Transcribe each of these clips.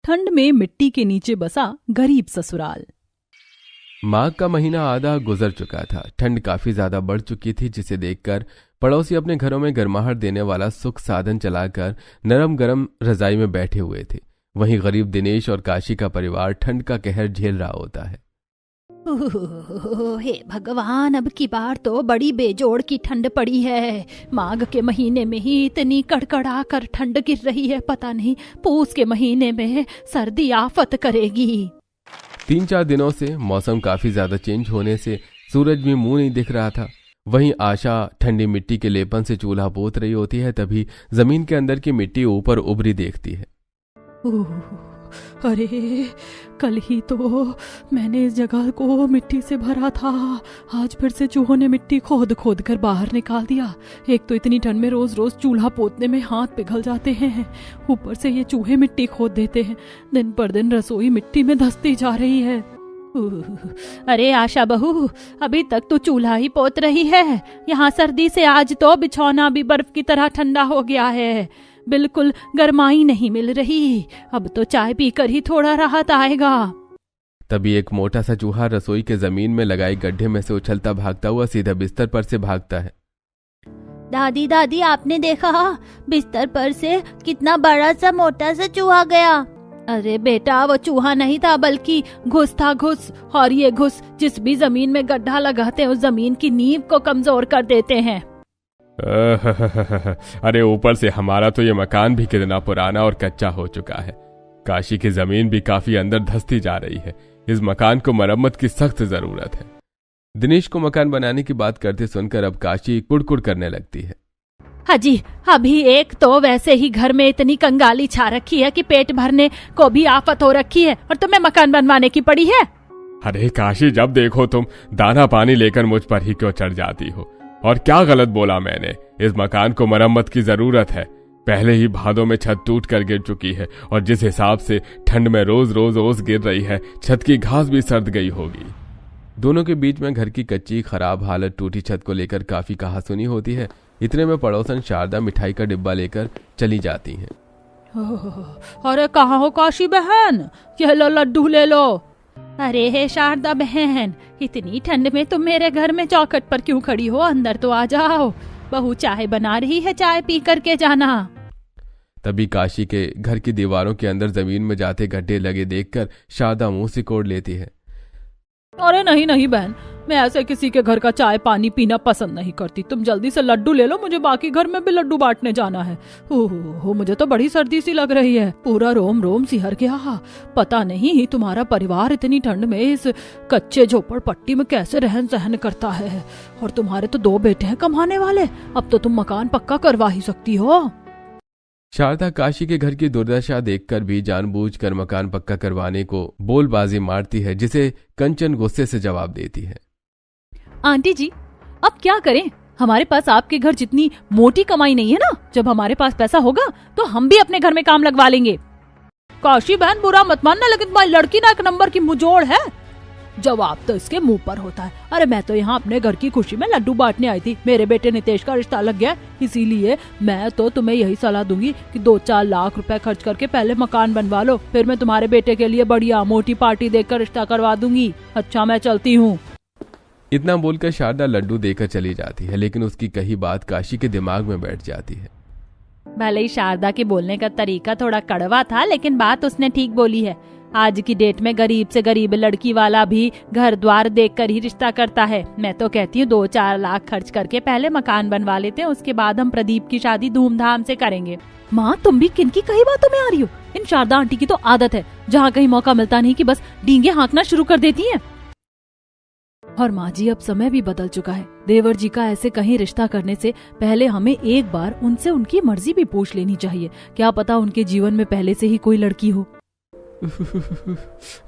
ठंड में मिट्टी के नीचे बसा गरीब ससुराल। माघ का महीना आधा गुजर चुका था। ठंड काफी ज्यादा बढ़ चुकी थी, जिसे देखकर पड़ोसी अपने घरों में गर्माहट देने वाला सुख साधन चलाकर नरम गरम रजाई में बैठे हुए थे। वहीं गरीब दिनेश और काशी का परिवार ठंड का कहर झेल रहा होता है। हे भगवान, अब की बार तो बड़ी बेजोड़ की ठंड पड़ी है। माघ के महीने में ही इतनी कड़कड़ा कर ठंड गिर रही है, पता नहीं पूस के महीने में सर्दी आफत करेगी। 3-4 दिनों से मौसम काफी ज्यादा चेंज होने से सूरज भी मुंह नहीं दिख रहा था। वहीं आशा ठंडी मिट्टी के लेपन से चूल्हा पोत रही होती है, तभी जमीन के अंदर की मिट्टी ऊपर उभरी देखती है। अरे, कल ही तो मैंने इस जगह को मिट्टी से भरा था, आज फिर से चूहों ने मिट्टी खोद खोद कर बाहर निकाल दिया। एक तो इतनी ठंड में रोज रोज चूल्हा पोतने में हाथ पिघल जाते हैं, ऊपर से ये चूहे मिट्टी खोद देते हैं। दिन पर दिन रसोई मिट्टी में धंसती जा रही है। अरे आशा बहू, अभी तक तो चूल्हा ही पोत रही है। यहाँ सर्दी से आज तो बिछौना भी बर्फ की तरह ठंडा हो गया है, बिल्कुल गर्माई नहीं मिल रही। अब तो चाय पीकर ही थोड़ा राहत आएगा। तभी एक मोटा सा चूहा रसोई के जमीन में लगाई गड्ढे में से उछलता भागता हुआ सीधा बिस्तर पर से भागता है। दादी दादी, आपने देखा बिस्तर पर से कितना बड़ा सा मोटा सा चूहा गया? अरे बेटा, वो चूहा नहीं था बल्कि घुस था, घुस। और ये घुस जिस भी जमीन में गड्ढा लगाते हैं उस जमीन की नींव को कमजोर कर देते हैं। अरे ऊपर से हमारा तो ये मकान भी कितना पुराना और कच्चा हो चुका है। काशी की जमीन भी काफी अंदर धंसती जा रही है। इस मकान को मरम्मत की सख्त जरूरत है। दिनेश को मकान बनाने की बात करते सुनकर अब काशी कुड़कुड़ करने लगती है। हाजी, अभी एक तो वैसे ही घर में इतनी कंगाली छा रखी है कि पेट भरने को भी आफत हो रखी है, और तुम्हें मकान बनवाने की पड़ी है। अरे काशी, जब देखो तुम दाना पानी लेकर मुझ पर ही क्यों चढ़ जाती हो? और क्या गलत बोला मैंने? इस मकान को मरम्मत की जरूरत है। पहले ही भादों में छत टूट कर गिर चुकी है, और जिस हिसाब से ठंड में रोज रोज ओस गिर रही है, छत की घास भी सर्द गई होगी। दोनों के बीच में घर की कच्ची खराब हालत टूटी छत को लेकर काफी कहासुनी होती है। इतने में पड़ोसन शारदा मिठाई का डिब्बा लेकर चली जाती हैं। अरे कहाँ हो काशी बहन, यह लो लड्डू ले लो। अरे हे शारदा बहन, इतनी ठंड में तुम मेरे घर में चौखट पर क्यों खड़ी हो? अंदर तो आ जाओ, बहू चाय बना रही है, चाय पी करके जाना। तभी काशी के घर की दीवारों के अंदर जमीन में जाते गड्ढे लगे देखकर शारदा मुंह सिकोड़ लेती है। अरे नहीं नहीं बहन, मैं ऐसे किसी के घर का चाय पानी पीना पसंद नहीं करती। तुम जल्दी से लड्डू ले लो, मुझे बाकी घर में भी लड्डू बांटने जाना है। हो मुझे तो बड़ी सर्दी सी लग रही है, पूरा रोम रोम सिहर गया। पता नहीं तुम्हारा परिवार इतनी ठंड में इस कच्चे झोपड़पट्टी में कैसे रहन सहन करता है। और तुम्हारे तो 2 बेटे हैं कमाने वाले, अब तो तुम मकान पक्का करवा ही सकती हो। शारदा काशी के घर की दुर्दशा देखकर भी जानबूझकर मकान पक्का करवाने को बोलबाजी मारती है, जिसे कंचन गुस्से से जवाब देती है। आंटी जी, अब क्या करें? हमारे पास आपके घर जितनी मोटी कमाई नहीं है ना। जब हमारे पास पैसा होगा तो हम भी अपने घर में काम लगवा लेंगे। काशी बहन, बुरा मत मानना, लेकिन तुम्हारी लड़की ना 1 नंबर की मुंहजोड़ है। जवाब तो इसके मुंह पर होता है। अरे मैं तो यहाँ अपने घर की खुशी में लड्डू बांटने आई थी। मेरे बेटे नितेश का रिश्ता लग गया, इसीलिए मैं तो तुम्हें यही सलाह दूंगी कि 2-4 लाख रुपए खर्च करके पहले मकान बनवा लो, फिर मैं तुम्हारे बेटे के लिए बढ़िया मोटी पार्टी देकर रिश्ता करवा दूंगी। अच्छा, मैं चलती हूँ। इतना बोलकर शारदा लड्डू देकर चली जाती है, लेकिन उसकी कही बात काशी के दिमाग में बैठ जाती है। भले ही शारदा के बोलने का तरीका थोड़ा कड़वा था, लेकिन बात उसने ठीक बोली है। आज की डेट में गरीब से गरीब लड़की वाला भी घर द्वार देखकर ही रिश्ता करता है। मैं तो कहती हूँ 2-4 लाख खर्च करके पहले मकान बनवा लेते हैं, उसके बाद हम प्रदीप की शादी धूमधाम से करेंगे। माँ, तुम भी किनकी कही बातों में आ रही हो? इन शारदा आंटी की तो आदत है, जहाँ कहीं मौका मिलता नहीं कि बस डींगे हाँकना शुरू कर देती हैं। और माँ जी, अब समय भी बदल चुका है। देवर जी का ऐसे कहीं रिश्ता करने से पहले हमें एक बार उनसे उनकी मर्जी भी पूछ लेनी चाहिए। क्या पता उनके जीवन में पहले से ही कोई लड़की हो।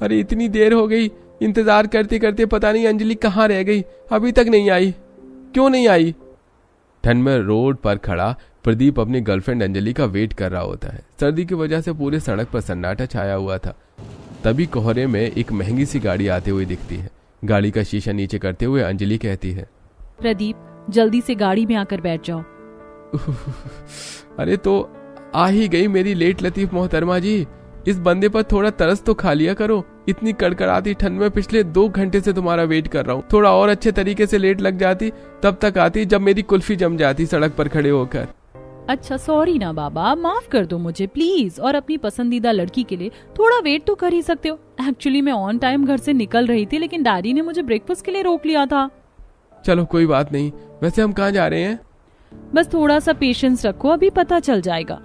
अरे इतनी देर हो गई, इंतजार करते करते पता नहीं अंजलि कहाँ रह गई, अभी तक नहीं आई। क्यों नहीं आई? ठंड में रोड पर खड़ा प्रदीप अपनी गर्लफ्रेंड अंजलि का वेट कर रहा होता है। सर्दी की वजह से पूरे सड़क पर सन्नाटा छाया हुआ था। तभी कोहरे में एक महंगी सी गाड़ी आते हुए दिखती है। गाड़ी का शीशा नीचे करते हुए अंजलि कहती है, प्रदीप, जल्दी से गाड़ी में आकर बैठ जाओ। अरे तो आ ही गई मेरी लेट लतीफ मोहतरमा जी। इस बंदे पर थोड़ा तरस तो खा लिया करो। इतनी कड़कड़ाती ठंड में पिछले 2 घंटे से तुम्हारा वेट कर रहा हूँ। थोड़ा और अच्छे तरीके से लेट लग जाती तब तक आती जब मेरी कुल्फी जम जाती सड़क पर खड़े होकर। अच्छा सॉरी ना बाबा, माफ कर दो मुझे प्लीज, और अपनी पसंदीदा लड़की के लिए थोड़ा वेट तो कर ही सकते हो। एक्चुअली मैं ऑन टाइम घर से निकल रही थी, लेकिन डैडी ने मुझे ब्रेकफास्ट के लिए रोक लिया था। चलो कोई बात नहीं। वैसे हम कहाँ जा रहे हैं? बस थोड़ा सा पेशेंस रखो, अभी पता चल जाएगा।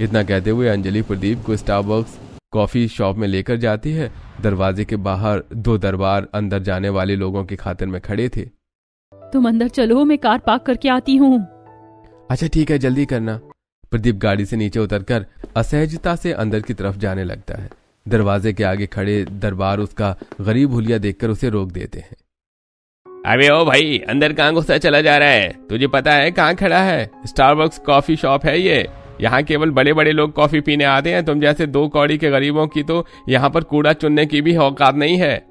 इतना कहते हुए अंजलि प्रदीप को स्टारबक्स कॉफी शॉप में लेकर जाती है। दरवाजे के बाहर 2 दरबार अंदर जाने वाले लोगों के खातिर में खड़े थे। तुम अंदर चलो, मैं कार पार्क करके आती हूँ। अच्छा ठीक है, जल्दी करना। प्रदीप गाड़ी से नीचे उतरकर असहजता से अंदर की तरफ जाने लगता है। दरवाजे के आगे खड़े दरबार उसका गरीब हुलिया देखकर उसे रोक देते हैं। अबे ओ भाई, अंदर कहाँ गुस्सा चला जा रहा है? तुझे पता है कहाँ खड़ा है? स्टारबक्स कॉफी शॉप है ये। यहाँ केवल बड़े बड़े लोग कॉफी पीने आते हैं। तुम जैसे 2 कौड़ी के गरीबों की तो यहाँ पर कूड़ा चुनने की भी औकात नहीं है।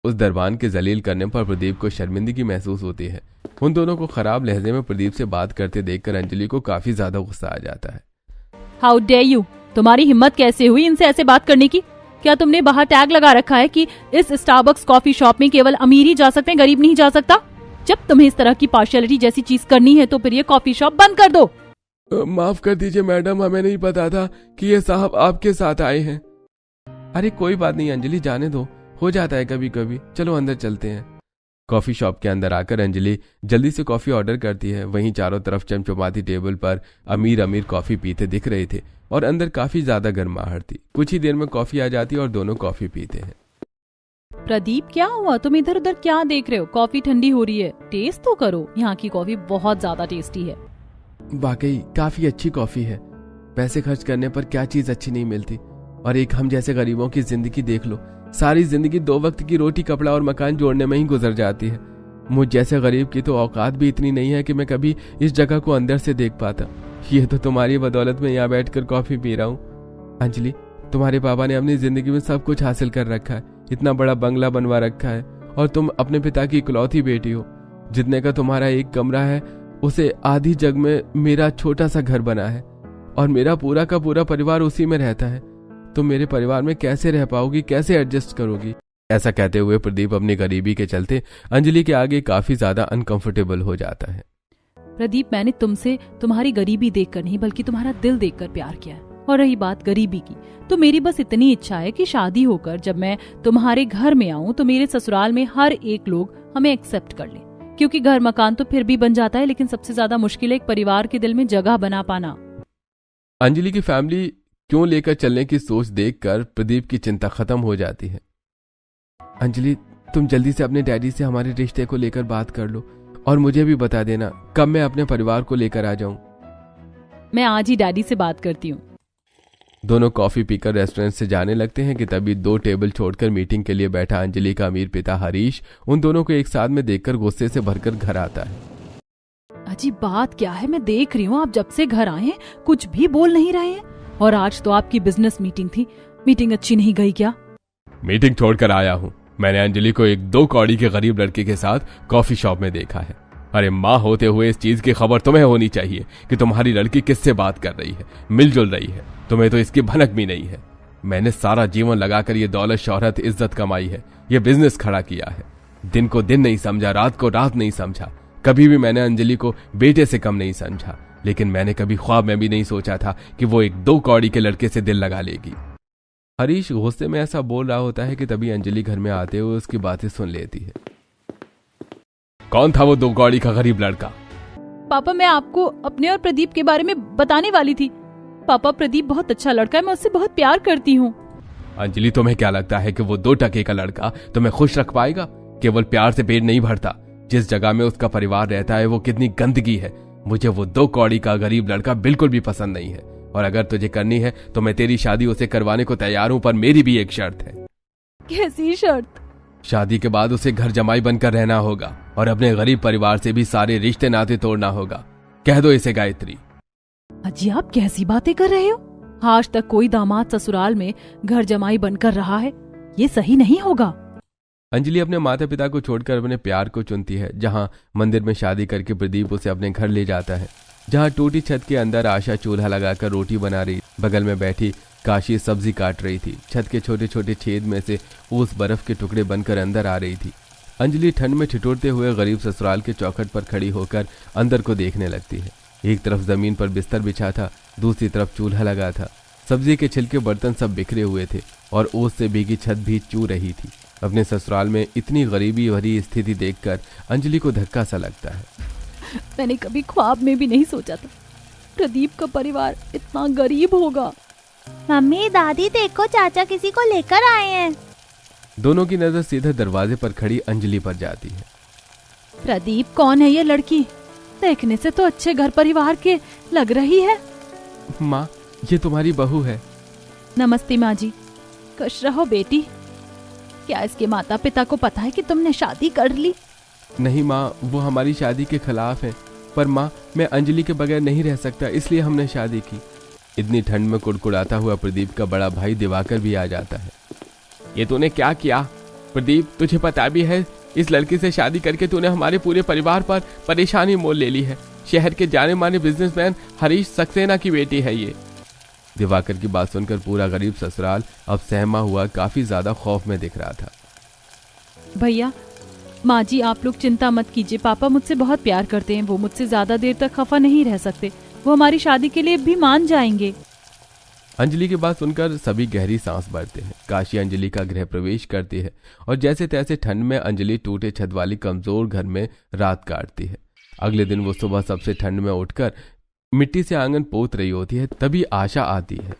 उस दरबान के जलील करने पर प्रदीप को शर्मिंदगी महसूस होती है। उन दोनों को खराब लहजे में प्रदीप से बात करते देखकर अंजलि को काफी ज्यादा गुस्सा आ जाता है। हाउ डेयर यू, तुम्हारी हिम्मत कैसे हुई इनसे ऐसे बात करने की? क्या तुमने बाहर टैग लगा रखा है कि इस स्टारबक्स कॉफी शॉप में केवल अमीर ही जा सकते हैं, गरीब नहीं जा सकता? जब तुम्हें इस तरह की पार्शियलिटी जैसी चीज करनी है तो फिर ये कॉफी शॉप बंद कर दो। माफ कर दीजिए मैडम, हमें नहीं पता था कि ये साहब आपके साथ आए हैं। अरे कोई बात नहीं अंजलि, जाने दो, हो जाता है कभी कभी। चलो अंदर चलते हैं। कॉफी शॉप के अंदर आकर अंजलि जल्दी से कॉफी ऑर्डर करती है। वहीं चारों तरफ चमचमाती टेबल पर अमीर अमीर कॉफी पीते दिख रहे थे और अंदर काफी ज्यादा गर्माहट थी। कुछ ही देर में कॉफी आ जाती और दोनों कॉफी पीते हैं। प्रदीप क्या हुआ, तुम इधर उधर क्या देख रहे हो? कॉफी ठंडी हो रही है, टेस्ट तो करो। यहाँ की कॉफी बहुत ज्यादा टेस्टी है। वाकई काफी अच्छी कॉफी है। पैसे खर्च करने पर क्या चीज अच्छी नहीं मिलती। और एक हम जैसे गरीबों की जिंदगी देख लो, सारी जिंदगी 2 वक्त की रोटी कपड़ा और मकान जोड़ने में ही गुजर जाती है। मुझ जैसे गरीब की तो औकात भी इतनी नहीं है कि मैं कभी इस जगह को अंदर से देख पाता। ये तो तुम्हारी बदौलत में यहाँ बैठकर कॉफी पी रहा हूँ। अंजलि, तुम्हारे पापा ने अपनी जिंदगी में सब कुछ हासिल कर रखा है, इतना बड़ा बंगला बनवा रखा है, और तुम अपने पिता की इकलौती बेटी हो। जितने का तुम्हारा एक कमरा है उसे आधी जग में मेरा छोटा सा घर बना है, और मेरा पूरा का पूरा परिवार उसी में रहता है। तुम मेरे परिवार में कैसे रह पाओगी, कैसे एडजस्ट करोगी? ऐसा कहते हुए प्रदीप अपनी गरीबी के चलते अंजलि के आगे काफी ज्यादा अनकंफर्टेबल हो जाता है। प्रदीप, मैंने तुमसे तुम्हारी गरीबी देखकर नहीं बल्कि तुम्हारा दिल देखकर प्यार किया है। और रही बात गरीबी की, तो मेरी बस इतनी इच्छा है कि शादी होकर जब मैं तुम्हारे घर में आऊं तो मेरे ससुराल में हर एक लोग हमें एक्सेप्ट कर ले। क्योंकि घर मकान तो फिर भी बन जाता है, लेकिन सबसे ज्यादा मुश्किल है एक परिवार के दिल में जगह बना पाना। अंजलि की फैमिली क्यों लेकर चलने की सोच देखकर प्रदीप की चिंता खत्म हो जाती है। अंजलि, तुम जल्दी से अपने डैडी से हमारे रिश्ते को लेकर बात कर लो और मुझे भी बता देना कब मैं अपने परिवार को लेकर आ जाऊं। मैं आज ही डैडी से बात करती हूँ। दोनों कॉफी पीकर रेस्टोरेंट से जाने लगते हैं कि तभी 2 टेबल छोड़कर मीटिंग के लिए बैठा अंजलि का अमीर पिता हरीश उन दोनों को एक साथ में देखकर गुस्से से भरकर घर आता है। अजीब बात क्या है, मैं देख रही हूँ आप जब से घर आए हैं कुछ भी बोल नहीं रहे हैं। और आज तो आपकी बिजनेस मीटिंग थी, मीटिंग अच्छी नहीं गई क्या? मीटिंग छोड़कर आया हूँ। मैंने अंजलि को एक 2 कौड़ी के गरीब लड़के के साथ कॉफी शॉप में देखा है। अरे माँ होते हुए इस चीज की खबर तुम्हें होनी चाहिए कि तुम्हारी लड़की किससे बात कर रही है, मिलजुल रही है। तुम्हें तो इसकी भनक भी नहीं है। मैंने सारा जीवन लगाकर ये दौलत, शोहरत, इज्जत कमाई है, ये बिजनेस खड़ा किया है। दिन को दिन नहीं समझा, रात को रात नहीं समझा। कभी भी मैंने अंजलि को बेटे से कम नहीं समझा, लेकिन मैंने कभी ख्वाब में भी नहीं सोचा था कि वो एक 2 कौड़ी के लड़के से दिल लगा लेगी। हरीश गुस्से में ऐसा बोल रहा होता है कि तभी अंजलि घर में आते हुए उसकी बातें सुन लेती है। कौन था वो 2 कौड़ी का गरीब लड़का? पापा, मैं आपको अपने और प्रदीप के बारे में बताने वाली थी। पापा, प्रदीप बहुत अच्छा लड़का है, मैं उससे बहुत प्यार करती हूँ। अंजलि, तुम्हें क्या लगता है कि वो 2 टके का लड़का तुम्हें खुश रख पाएगा? केवल प्यार से पेट नहीं भरता। जिस जगह में उसका परिवार रहता है वो कितनी गंदगी है। मुझे वो 2 कौड़ी का गरीब लड़का बिल्कुल भी पसंद नहीं है, और अगर तुझे करनी है तो मैं तेरी शादी उसे करवाने को तैयार हूँ, पर मेरी भी एक शर्त है। कैसी शर्त? शादी के बाद उसे घर जमाई बनकर रहना होगा और अपने गरीब परिवार से भी सारे रिश्ते नाते तोड़ना होगा। कह दो इसे गायत्री। अजी, आप कैसी बातें कर रहे हो? आज तक कोई दामाद ससुराल में घर जमाई बनकर रहा है, ये सही नहीं होगा। अंजलि अपने माता पिता को छोड़कर अपने प्यार को चुनती है। जहां मंदिर में शादी करके प्रदीप उसे अपने घर ले जाता है, जहां टूटी छत के अंदर आशा चूल्हा लगाकर रोटी बना रही, बगल में बैठी काशी सब्जी काट रही थी। छत के छोटे छोटे छेद में से ओस बर्फ के टुकड़े बनकर अंदर आ रही थी। अंजलि ठंड में ठिठुरते हुए गरीब ससुराल के चौखट पर खड़ी होकर अंदर को देखने लगती है। एक तरफ जमीन पर बिस्तर बिछा था, दूसरी तरफ चूल्हा लगा था। सब्जी के छिलके बर्तन सब बिखरे हुए थे और ओस से भीगी छत भी चू रही थी। अपने ससुराल में इतनी गरीबी भरी स्थिति देखकर अंजलि को धक्का सा लगता है। मैंने कभी ख्वाब में भी नहीं सोचा था प्रदीप का परिवार इतना गरीब होगा। मम्मी दादी देखो, चाचा किसी को लेकर आए हैं। दोनों की नजर सीधे दरवाजे पर खड़ी अंजलि पर जाती है। प्रदीप कौन है ये लड़की? देखने से तो अच्छे घर परिवार के लग रही है। माँ, ये तुम्हारी बहू है। नमस्ते माँ जी। खुश रहो बेटी। क्या इसके माता पिता को पता है कि तुमने शादी कर ली? नहीं माँ, वो हमारी शादी के खिलाफ है। पर माँ, मैं अंजलि के बगैर नहीं रह सकता, इसलिए हमने शादी की। इतनी ठंड में कुड़कुड़ाता हुआ प्रदीप का बड़ा भाई दिवाकर भी आ जाता है। ये तूने क्या किया प्रदीप? तुझे पता भी है इस लड़की से शादी करके तूने हमारे पूरे परिवार पर परेशानी मोल ले ली है। शहर के जाने माने बिजनेसमैन हरीश सक्सेना की बेटी है ये। दिवाकर की बात सुनकर पूरा गरीब ससुराल अब सहमा हुआ काफी ज्यादा खौफ में दिख रहा था। भैया, माँ जी, आप लोग चिंता मत कीजिए। पापा मुझसे बहुत प्यार करते हैं। वो मुझसे ज्यादा देर तक खफा नहीं रह सकते। वो हमारी शादी के लिए भी मान जाएंगे। अंजलि की बात सुनकर सभी गहरी सांस भरते हैं। काशी अंजलि का गृह प्रवेश करती है और जैसे तैसे ठंड में अंजलि टूटे छत वाली कमजोर घर में रात काटती है। अगले दिन वो सुबह सबसे ठंड में उठकर मिट्टी से आंगन पोत रही होती है। तभी आशा आती है।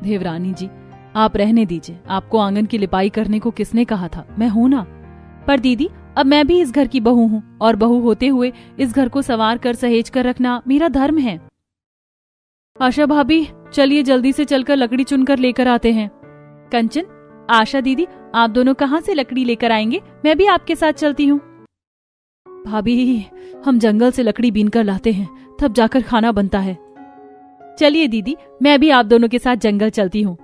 देवरानी जी, आप रहने दीजिए। आपको आंगन की लिपाई करने को किसने कहा था? मैं हूं ना। पर दीदी, अब मैं भी इस घर की बहू हूँ और बहू होते हुए इस घर को संवार कर सहेज कर रखना मेरा धर्म है। आशा भाभी, चलिए जल्दी से चलकर लकड़ी चुनकर लेकर आते हैं। कंचन, आशा दीदी, आप दोनों कहाँ से लकड़ी लेकर आएंगे? मैं भी आपके साथ चलती हूँ। भाभी, हम जंगल से लकड़ी बीन कर लाते हैं, तब जाकर खाना बनता है। चलिए दीदी, मैं भी आप दोनों के साथ जंगल चलती हूँ।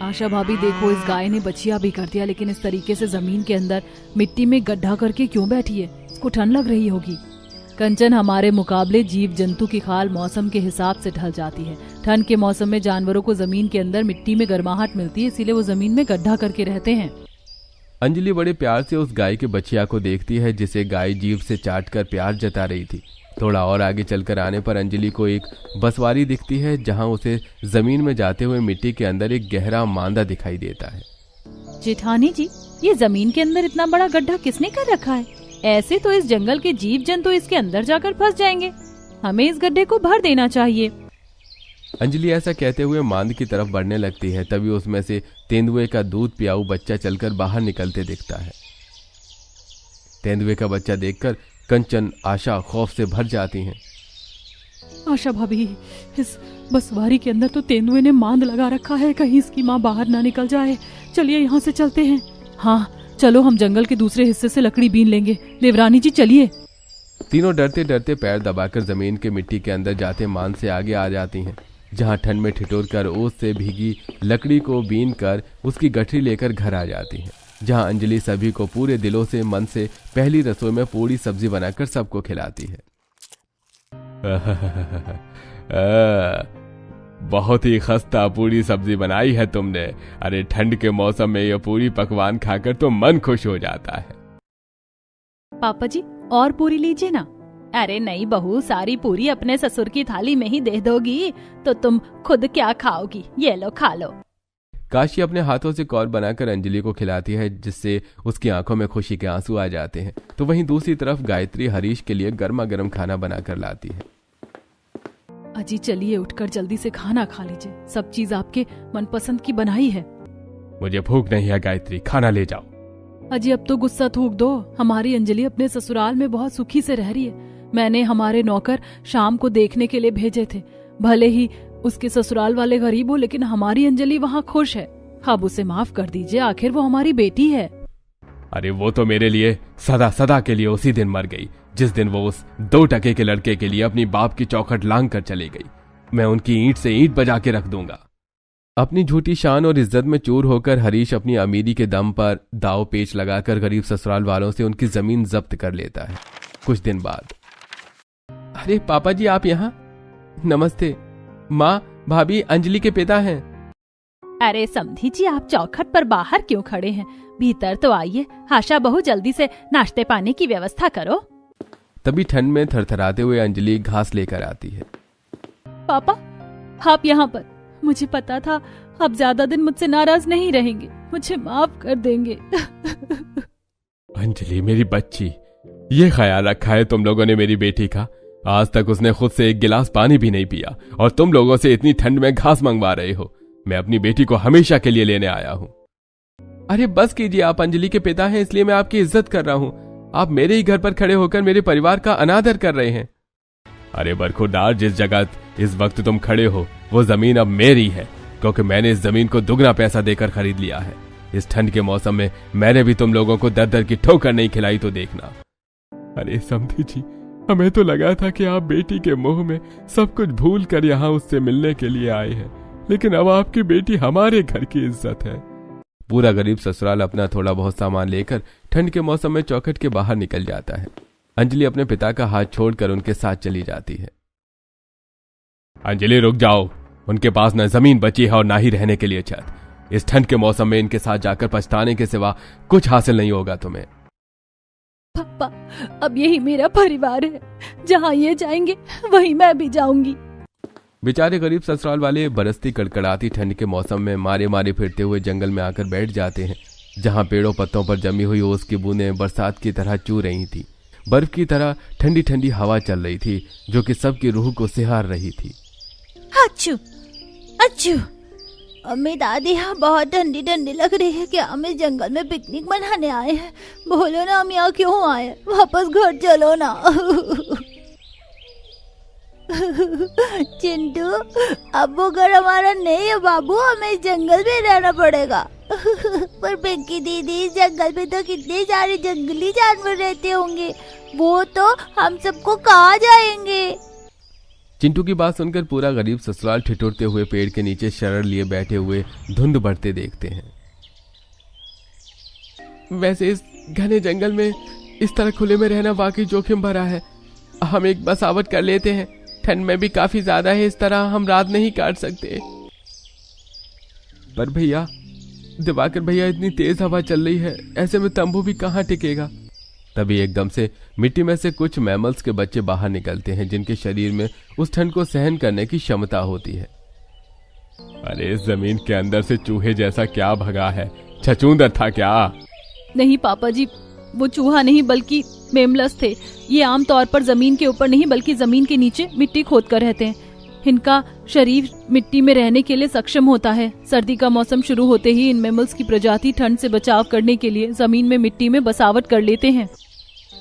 आशा भाभी देखो, इस गाय ने बछिया भी कर दिया, लेकिन इस तरीके से जमीन के अंदर मिट्टी में गड्ढा करके क्यों बैठी है? इसको ठंड लग रही होगी। कंचन, हमारे मुकाबले जीव जंतु की खाल मौसम के हिसाब से ढल जाती है। ठंड के मौसम में जानवरों को जमीन के अंदर मिट्टी में गर्माहट मिलती है, इसीलिए वो जमीन में गड्ढा करके रहते हैं। अंजलि बड़े प्यार से उस गाय के बछिया को देखती है जिसे गाय जीभ से चाटकर प्यार जता रही थी। थोड़ा और आगे चलकर आने पर अंजलि को एक बसवारी दिखती है, जहां उसे जमीन में जाते हुए मिट्टी के अंदर एक गहरा मांदा दिखाई देता है। जेठानी जी, ये जमीन के अंदर इतना बड़ा गड्ढा किसने कर रखा है? ऐसे तो इस जंगल के जीव जंतु इसके अंदर जाकर फंस जाएंगे। हमें इस गड्ढे को भर देना चाहिए। अंजलि ऐसा कहते हुए मांद की तरफ बढ़ने लगती है। तभी उसमें से तेंदुए का दूध पियाऊ बच्चा चलकर बाहर निकलते दिखता है। तेंदुए का बच्चा देखकर कंचन, आशा खौफ से भर जाती हैं। आशा भाभी, इस बसवारी के अंदर तो तेंदुए ने मांद लगा रखा है, कहीं इसकी माँ बाहर ना निकल जाए। चलिए यहाँ से चलते हैं। हाँ चलो, हम जंगल के दूसरे हिस्से से लकड़ी बीन लेंगे। देवरानी जी चलिए। तीनों डरते डरते पैर दबाकर जमीन के मिट्टी के अंदर जाते मांद से आगे आ जाती हैं, जहाँ ठंड में ठिठुर कर ओस से भीगी लकड़ी को बीन कर उसकी गठरी लेकर घर आ जाती हैं, जहाँ अंजलि सभी को पूरे दिलों से मन से पहली रसोई में पूरी सब्जी बनाकर सबको खिलाती है। बहुत ही खस्ता पूरी सब्जी बनाई है तुमने। अरे ठंड के मौसम में यह पूरी पकवान खाकर तो मन खुश हो जाता है। पापा जी, और पूरी लीजिए ना। अरे नहीं बहू, सारी पूरी अपने ससुर की थाली में ही दे दोगी तो तुम खुद क्या खाओगी? ये लो, खा लो। काशी अपने हाथों से कौर बनाकर अंजलि को खिलाती है, जिससे उसकी आंखों में खुशी के आंसू आ जाते हैं। तो वहीं दूसरी तरफ गायत्री हरीश के लिए गर्मा गर्म खाना बनाकर लाती है। अजी चलिए, उठकर जल्दी से खाना खा लीजिए। सब चीज आपके मनपसंद की बनाई है। मुझे भूख नहीं है गायत्री, खाना ले जाओ। अजी अब तो गुस्सा थूक दो। हमारी अंजलि अपने ससुराल में बहुत सुखी से रह रही है। मैंने हमारे नौकर शाम को देखने के लिए भेजे थे। भले ही उसके ससुराल वाले गरीब हो, लेकिन हमारी अंजलि वहाँ खुश है। अब उसे माफ कर दीजिए, आखिर वो हमारी बेटी है। अरे वो तो मेरे लिए सदा सदा के लिए उसी दिन मर गई, जिस दिन वो उस 2 टके के लड़के के लिए अपनी बाप की चौखट लांग कर चली गई। मैं उनकी ईंट से ईंट बजा के रख दूंगा। अपनी झूठी शान और इज्जत में चूर होकर हरीश अपनी अमीरी के दम पर दाव पेच लगाकर गरीब ससुराल वालों से उनकी जमीन जब्त कर लेता है। कुछ दिन बाद अरे पापा जी आप यहाँ? नमस्ते माँ, भाभी अंजलि के पिता हैं। अरे समधी जी, आप चौखट पर बाहर क्यों खड़े हैं? भीतर तो आइए। आशा बहू जल्दी से नाश्ते पानी की व्यवस्था करो। तभी ठंड में थरथराते हुए अंजलि घास लेकर आती है। पापा, आप यहाँ पर? मुझे पता था आप ज्यादा दिन मुझसे नाराज नहीं रहेंगे, मुझे माफ कर देंगे। अंजलि मेरी बच्ची, ये ख्याल रखा है तुम लोगों ने मेरी बेटी का? आज तक उसने खुद से एक गिलास पानी भी नहीं पिया और तुम लोगों से इतनी ठंड में घास मंगवा रहे हो। मैं अपनी बेटी को हमेशा के लिए लेने आया हूँ। अरे बस कीजिए, आप अंजलि के पिता हैं इसलिए मैं आपकी इज्जत कर रहा हूँ। आप मेरे ही घर पर खड़े होकर मेरे परिवार का अनादर कर रहे हैं। अरे बरखुरदार, जिस जगह इस वक्त तुम खड़े हो वो जमीन अब मेरी है, क्योंकि मैंने इस जमीन को दुगना पैसा देकर खरीद लिया है। इस ठंड के मौसम में मैंने भी तुम लोगों को दर दर की ठोकर नहीं खिलाई तो देखना। अरे समधी जी, हमें तो लगा था कि आप बेटी के मुंह में सब कुछ भूल कर यहाँ उससे मिलने के लिए आए हैं, लेकिन अब आपकी बेटी हमारे घर की इज्जत है। पूरा गरीब ससुराल अपना थोड़ा बहुत सामान लेकर ठंड के मौसम में चौखट के बाहर निकल जाता है। अंजलि अपने पिता का हाथ छोड़कर उनके साथ चली जाती है। अंजलि रुक जाओ, उनके पास न जमीन बची है और ना ही रहने के लिए छत। इस ठंड के मौसम में इनके साथ जाकर पछताने के सिवा कुछ हासिल नहीं होगा तुम्हें। पापा, अब यही मेरा परिवार है, जहाँ ये जाएंगे वहीं मैं भी जाऊंगी। बेचारे गरीब ससुराल वाले बरसती कड़कड़ाती ठंड के मौसम में मारे मारे फिरते हुए जंगल में आकर बैठ जाते हैं, जहाँ पेड़ों पत्तों पर जमी हुई ओस की बूंदें बरसात की तरह चू रही थी। बर्फ की तरह ठंडी ठंडी हवा चल रही थी जो कि सबकी रूह को सिहार रही थी। अच्छू अच्छू, अम्मी दादी, यहाँ बहुत ठंडी ठंडी लग रही है। क्या हम इस जंगल में पिकनिक मनाने आए हैं? बोलो ना, हम यहाँ क्यों आए? वापस घर चलो ना। चिंटू, अब वो घर हमारा नहीं है बाबू, हमें इस जंगल में रहना पड़ेगा। पर पिंकी दीदी, इस जंगल में तो कितने सारे जंगली जानवर रहते होंगे, वो तो हम सबको कहाँ जाएंगे? चिंटू की बात सुनकर पूरा गरीब ससुराल ठिठुरते हुए पेड़ के नीचे शरण लिए बैठे हुए धुंध बढ़ते देखते हैं। वैसे इस घने जंगल में इस तरह खुले में रहना वाकई जोखिम भरा है। हम एक बसावट कर लेते हैं, ठंड में भी काफी ज्यादा है, इस तरह हम रात नहीं काट सकते। पर भैया, दिवाकर भैया, इतनी तेज हवा चल रही है, ऐसे में तंबू भी कहाँ टिकेगा? तभी एकदम से मिट्टी में से कुछ मैमल्स के बच्चे बाहर निकलते हैं, जिनके शरीर में उस ठंड को सहन करने की क्षमता होती है। अरे इस जमीन के अंदर से चूहे जैसा क्या भगा है? छछूंदर था क्या? नहीं पापा जी, वो चूहा नहीं बल्कि मेमलस थे। ये आमतौर पर जमीन के ऊपर नहीं बल्कि जमीन के नीचे मिट्टी खोद कर रहते हैं। इनका शरीर मिट्टी में रहने के लिए सक्षम होता है। सर्दी का मौसम शुरू होते ही इन मैमल्स की प्रजाति ठंड से बचाव करने के लिए जमीन में मिट्टी में बसावट कर लेते हैं।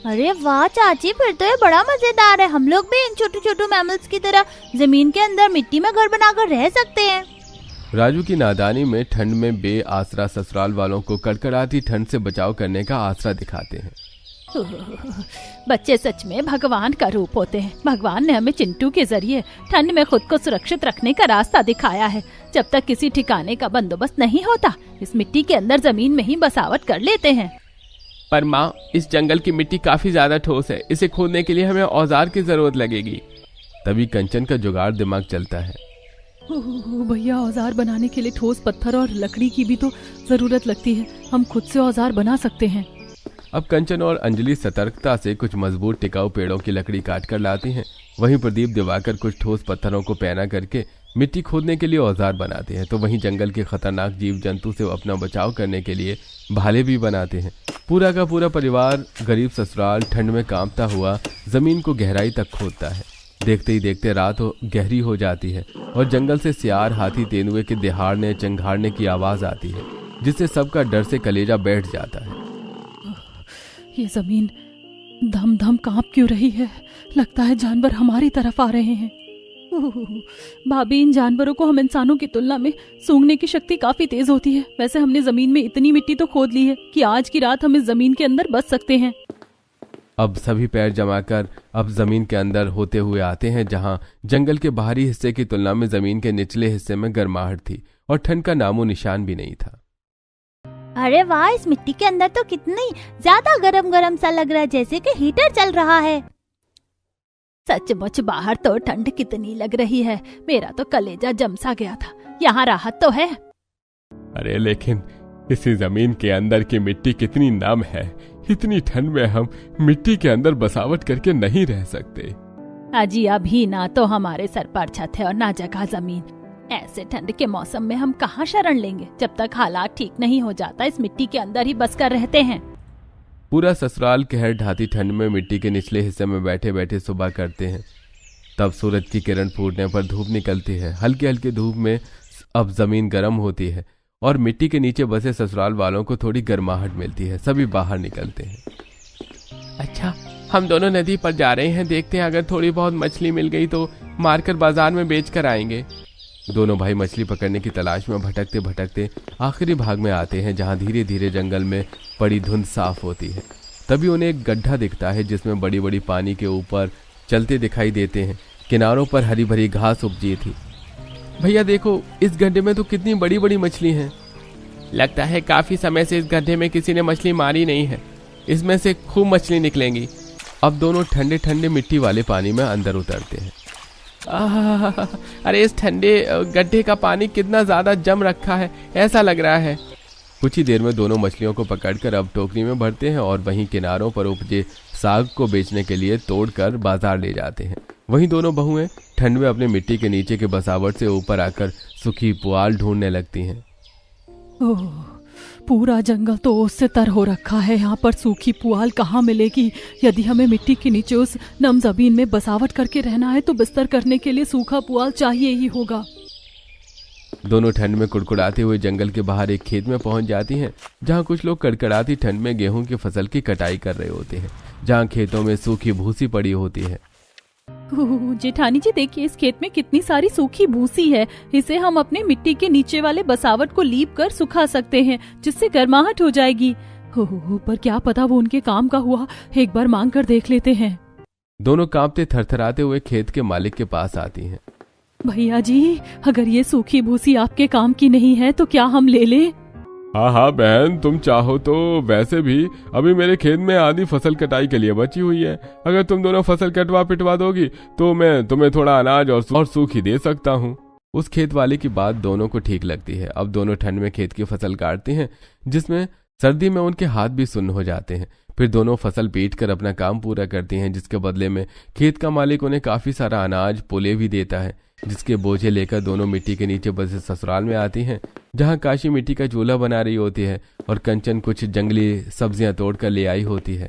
अरे वाह चाची, फिर तो ये बड़ा मजेदार है। हम लोग भी इन छोटे छोटे मैमल्स की तरह जमीन के अंदर मिट्टी में घर बनाकर रह सकते हैं। राजू की नादानी में ठंड में बेआसरा ससुराल वालों को कड़कड़ाती ठंड से बचाव करने का आसरा दिखाते हैं। बच्चे सच में भगवान का रूप होते हैं। भगवान ने हमें चिंटू के जरिए ठंड में खुद को सुरक्षित रखने का रास्ता दिखाया है। जब तक किसी ठिकाने का बंदोबस्त नहीं होता, इस मिट्टी के अंदर जमीन में ही बसावट कर लेते हैं। पर माँ, इस जंगल की मिट्टी काफी ज्यादा ठोस है, इसे खोदने के लिए हमें औजार की जरूरत लगेगी। तभी कंचन का जुगाड़ दिमाग चलता है। भैया, औजार बनाने के लिए ठोस पत्थर और लकड़ी की भी तो जरूरत लगती है। हम खुद से औजार बना सकते हैं। अब कंचन और अंजलि सतर्कता से कुछ मजबूत टिकाऊ पेड़ों की लकड़ी काट कर लाती हैं। वहीं प्रदीप दिवाकर कुछ ठोस पत्थरों को पैना करके मिट्टी खोदने के लिए औजार बनाते हैं। तो वहीं जंगल के खतरनाक जीव जंतु से अपना बचाव करने के लिए भाले भी बनाते हैं। पूरा का पूरा परिवार गरीब ससुराल ठंड में कांपता हुआ जमीन को गहराई तक खोदता है। देखते ही देखते रात गहरी हो जाती है और जंगल से सियार, हाथी, तेंदुए के दहाड़ने चंघाड़ने की आवाज आती है, जिससे सबका डर से कलेजा बैठ जाता है। ये जमीन धम धम कांप क्यों रही है? लगता है जानवर हमारी तरफ आ रहे हैं। भाभी, इन जानवरों को हम इंसानों की तुलना में सूंघने की शक्ति काफी तेज होती है। वैसे हमने जमीन में इतनी मिट्टी तो खोद ली है कि आज की रात हम इस जमीन के अंदर बस सकते हैं। अब सभी पैर जमाकर अब जमीन के अंदर होते हुए आते हैं, जहां जंगल के बाहरी हिस्से की तुलना में जमीन के निचले हिस्से में गर्माहट थी और ठंड का नामो निशान भी नहीं था। अरे वाह, इस मिट्टी के अंदर तो कितनी ज्यादा गरम गरम सा लग रहा है, जैसे कि हीटर चल रहा है। सचमुच बाहर तो ठंड कितनी लग रही है, मेरा तो कलेजा जम सा गया था। यहाँ राहत तो है। अरे लेकिन इसी जमीन के अंदर की मिट्टी कितनी नम है, इतनी ठंड में हम मिट्टी के अंदर बसावट करके नहीं रह सकते। अजी अभी ना तो हमारे सर पर छत है और ना जगह जमीन। ऐसे ठंड के मौसम में हम कहाँ शरण लेंगे? जब तक हालात ठीक नहीं हो जाता इस मिट्टी के अंदर ही बस कर रहते हैं। पूरा ससुराल कहर ढाती ठंड में मिट्टी के निचले हिस्से में बैठे बैठे सुबह करते हैं। तब सूरज की किरण फूटने पर धूप निकलती है। हल्की हल्की धूप में अब जमीन गर्म होती है और मिट्टी के नीचे बसे ससुराल वालों को थोड़ी गर्माहट मिलती है। सभी बाहर निकलते हैं। अच्छा, हम दोनों नदी पर जा रहे हैं, देखते हैं अगर थोड़ी बहुत मछली मिल गई तो मारकर बाजार में बेच कर आएंगे। दोनों भाई मछली पकड़ने की तलाश में भटकते भटकते आखिरी भाग में आते हैं, जहां धीरे धीरे जंगल में पड़ी धुंध साफ होती है। तभी उन्हें एक गड्ढा दिखता है जिसमें बड़ी बड़ी पानी के ऊपर चलते दिखाई देते हैं। किनारों पर हरी भरी घास उपजी थी। भैया देखो, इस गड्ढे में तो कितनी बड़ी बड़ी मछली हैं। लगता है काफी समय से इस गड्ढे में किसी ने मछली मारी नहीं है, इसमें से खूब मछली निकलेंगी। अब दोनों ठंडे ठंडे मिट्टी वाले पानी में अंदर उतरते हैं। अरे इस ठंडे गड्ढे का पानी कितना ज्यादा जम रखा है, ऐसा लग रहा है। कुछ ही देर में दोनों मछलियों को पकड़कर अब टोकरी में भरते हैं और वहीं किनारों पर उपजे साग को बेचने के लिए तोड़कर बाजार ले जाते हैं। वहीं दोनों बहुएं ठंड में अपने मिट्टी के नीचे के बसावट से ऊपर आकर सूखी पुआल ढूंढने लगती हैं। ओह, पूरा जंगल तो ओस से तर हो रखा है, यहाँ पर सूखी पुआल कहाँ मिलेगी? यदि हमें मिट्टी के नीचे उस नम जमीन में बसावट करके रहना है तो बिस्तर करने के लिए सूखा पुआल चाहिए ही होगा। दोनों ठंड में कुड़कुड़ाते हुए जंगल के बाहर एक खेत में पहुंच जाती हैं, जहां कुछ लोग कड़कड़ाती ठंड में गेहूं की फसल की कटाई कर रहे होते हैं, जहां खेतों में सूखी भूसी पड़ी होती है। जेठानी जी देखिए, इस खेत में कितनी सारी सूखी भूसी है। इसे हम अपने मिट्टी के नीचे वाले बसावट को लीप कर सुखा सकते हैं, जिससे गर्माहट हो जाएगी। पर क्या पता वो उनके काम का हुआ, एक बार मांग कर देख लेते हैं। दोनों कांपते थरथराते हुए खेत के मालिक के पास आती हैं। भैया जी, अगर ये सूखी भूसी आपके काम की नहीं है तो क्या हम ले लें? हाँ बहन, तुम चाहो तो वैसे भी अभी मेरे खेत में आधी फसल कटाई के लिए बची हुई है। अगर तुम दोनों फसल कटवा पिटवा दोगी तो मैं तुम्हें थोड़ा अनाज और सूखी दे सकता हूँ। उस खेत वाले की बात दोनों को ठीक लगती है। अब दोनों ठंड में खेत की फसल काटते हैं, जिसमें सर्दी में उनके हाथ भी सुन्न हो जाते हैं। फिर दोनों फसल पीट कर अपना काम पूरा करती हैं, जिसके बदले में खेत का मालिक उन्हें काफी सारा अनाज पुले भी देता है, जिसके बोझे लेकर दोनों मिट्टी के नीचे बसे ससुराल में आती हैं, जहां काशी मिट्टी का चूल्हा बना रही होती है और कंचन कुछ जंगली सब्जियां तोड़कर ले आई होती है।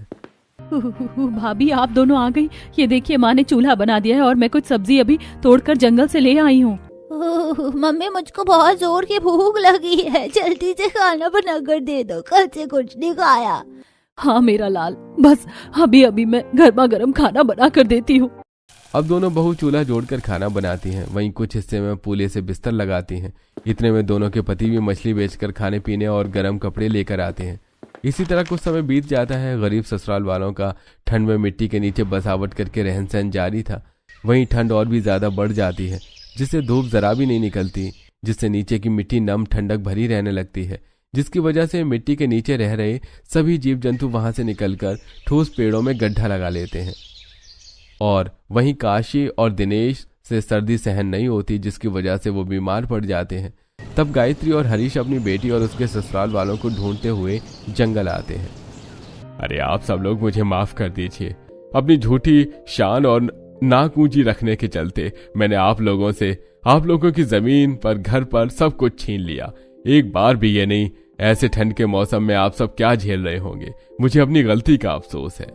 भाभी, आप दोनों आ गई। ये देखिए, माँ ने चूल्हा बना दिया है और मैं कुछ सब्जी अभी तोड़कर जंगल से ले आई हूँ। मम्मी, मुझको बहुत जोर की भूख लगी है, जल्दी से खाना बनाकर दे दो, कल से कुछ नहीं खाया। हाँ मेरा लाल, बस अभी अभी मैं गर्मा गर्म खाना बना कर देती हूँ। अब दोनों बहू चूल्हा जोड़कर खाना बनाती हैं, वहीं कुछ हिस्से में पूले से बिस्तर लगाती हैं। इतने में दोनों के पति भी मछली बेचकर खाने पीने और गर्म कपड़े लेकर आते हैं। इसी तरह कुछ समय बीत जाता है। गरीब ससुराल वालों का ठंड में मिट्टी के नीचे बसावट करके रहन सहन जारी था। वहीं ठंड और भी ज्यादा बढ़ जाती है, जिससे धूप जरा भी नहीं निकलती, जिससे नीचे की मिट्टी नम ठंडक भरी रहने लगती है, जिसकी वजह से मिट्टी के नीचे रह रहे सभी जीव जंतु वहां से निकलकर ठोस पेड़ों में गड्ढा लगा लेते हैं। और वहीं काशी और दिनेश से सर्दी सहन नहीं होती, जिसकी वजह से वो बीमार पड़ जाते हैं। तब गायत्री और हरीश अपनी बेटी और उसके ससुराल वालों को ढूंढते हुए जंगल आते हैं। अरे आप सब लोग मुझे माफ कर दीजिए। अपनी झूठी शान और नाक ऊंची रखने के चलते मैंने आप लोगों की जमीन पर, घर पर सब कुछ छीन लिया। एक बार भी ये नहीं, ऐसे ठंड के मौसम में आप सब क्या झेल रहे होंगे। मुझे अपनी गलती का अफसोस है।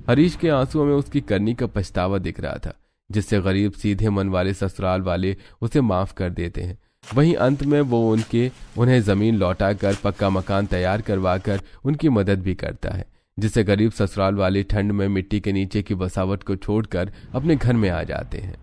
हरीश के आंसुओं में उसकी करनी का पछतावा दिख रहा था, जिससे गरीब सीधे मन वाले ससुराल वाले उसे माफ कर देते हैं। वहीं अंत में वो उन्हें जमीन लौटाकर पक्का मकान तैयार करवाकर उनकी मदद भी करता है, जिससे गरीब ससुराल वाले ठंड में मिट्टी के नीचे की बसावट को छोड़कर अपने घर में आ जाते हैं।